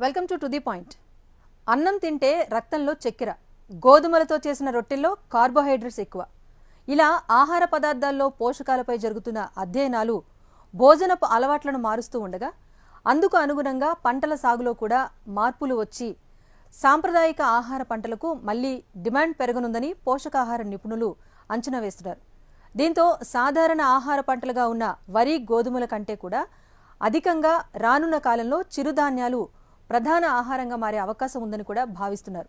Welcome to the point. అన్నం తింటే రక్తంలో చక్కెర, గోధుమలతో చేసిన రొట్టెల్లో కార్బోహైడ్రేట్స్ ఎక్కువ. ఇలా ఆహార పదార్థాల్లో పోషకాలపై జరుగుతున్న అధ్యయనాలు భోజనపు అలవాట్లను మారుస్తూ ఉండగా అందుకు అనుగుణంగా పంటల సాగులో కూడా మార్పులు వచ్చి సాంప్రదాయిక ఆహార పంటలకు మళ్లీ డిమాండ్ పెరగనుందని పోషకాహార నిపుణులు అంచనా వేస్తున్నారు. దీంతో సాధారణ ఆహార పంటలుగా ఉన్న వరి, గోధుమల కంటే కూడా అధికంగా రానున్న కాలంలో చిరుధాన్యాలు ప్రధాన ఆహారంగా మారే అవకాశం ఉందని కూడా భావిస్తున్నారు.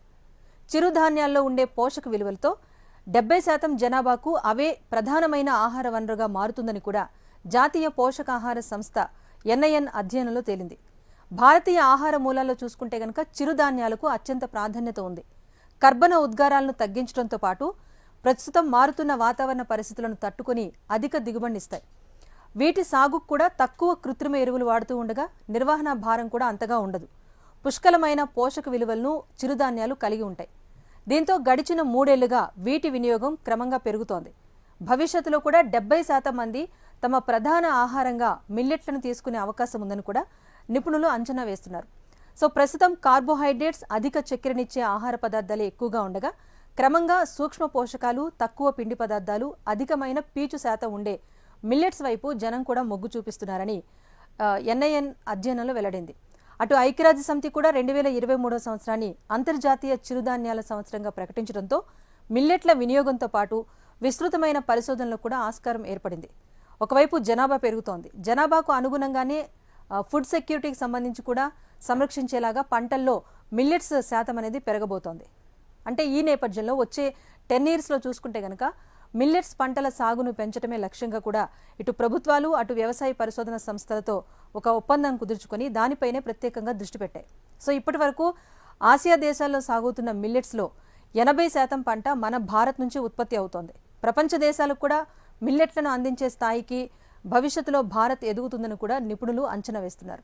చిరుధాన్యాల్లో ఉండే పోషక విలువలతో 70% జనాభాకు అవే ప్రధానమైన ఆహార వనరుగా మారుతుందని కూడా జాతీయ పోషకాహార సంస్థ ఎన్ఐఎన్ అధ్యయనంలో తేలింది. భారతీయ ఆహార మూలాల్లో చూసుకుంటే గనక చిరుధాన్యాలకు అత్యంత ప్రాధాన్యత ఉంది. కర్బన ఉద్గారాలను తగ్గించడంతో పాటు ప్రస్తుతం మారుతున్న వాతావరణ పరిస్థితులను తట్టుకుని అధిక దిగుబడినిస్తాయి. వీటి సాగుకు కూడా తక్కువ కృత్రిమ ఎరువులు వాడుతూ ఉండగా నిర్వహణ భారం కూడా అంతగా ఉండదు. పుష్కలమైన పోషక విలువలను చిరుధాన్యాలు కలిగి ఉంటాయి. దీంతో గడిచిన 3 ఏళ్లుగా వీటి వినియోగం క్రమంగా పెరుగుతోంది. భవిష్యత్తులో కూడా 70% మంది తమ ప్రధాన ఆహారంగా మిల్లెట్లను తీసుకునే అవకాశం ఉందని కూడా నిపుణులు అంచనా వేస్తున్నారు. సో ప్రస్తుతం కార్బోహైడ్రేట్స్, అధిక చక్కెరనిచ్చే ఆహార పదార్థాలు ఎక్కువగా ఉండగా క్రమంగా సూక్ష్మ పోషకాలు, తక్కువ పిండి పదార్థాలు, అధికమైన పీచు శాతం ఉండే మిల్లెట్స్ వైపు జనం కూడా మొగ్గు చూపిస్తున్నారని ఎన్ఐఎన్ అధ్యయనంలో వెల్లడింది. అటు ఐక్యరాజ్య సమితి కూడా 2023 సంవత్సరాన్ని అంతర్జాతీయ చిరుధాన్యాల సంవత్సరంగా ప్రకటించడంతో మిల్లెట్ల వినియోగంతో పాటు విస్తృతమైన పరిశోధనలకు కూడా ఆస్కారం ఏర్పడింది. ఒకవైపు జనాభా పెరుగుతోంది. జనాభాకు అనుగుణంగానే ఫుడ్ సెక్యూరిటీకి సంబంధించి కూడా సంరక్షించేలాగా పంటల్లో మిల్లెట్స్ శాతం అనేది పెరగబోతోంది. అంటే ఈ నేపథ్యంలో వచ్చే 10 yearsలో చూసుకుంటే గనక మిల్లెట్స్ పంటల సాగును పెంచడమే లక్ష్యంగా కూడా ఇటు ప్రభుత్వాలు, అటు వ్యవసాయ పరిశోధన సంస్థలతో ఒక ఒప్పందం కుదుర్చుకొని దానిపైనే ప్రత్యేకంగా దృష్టి పెట్టాయి. సో ఇప్పటి వరకు ఆసియా దేశాల్లో సాగుతున్న మిల్లెట్స్లో 80% పంట మన భారత్ నుంచి ఉత్పత్తి అవుతోంది. ప్రపంచ దేశాలకు కూడా మిల్లెట్లను అందించే స్థాయికి భవిష్యత్తులో భారత్ ఎదుగుతుందని కూడా నిపుణులు అంచనా వేస్తున్నారు.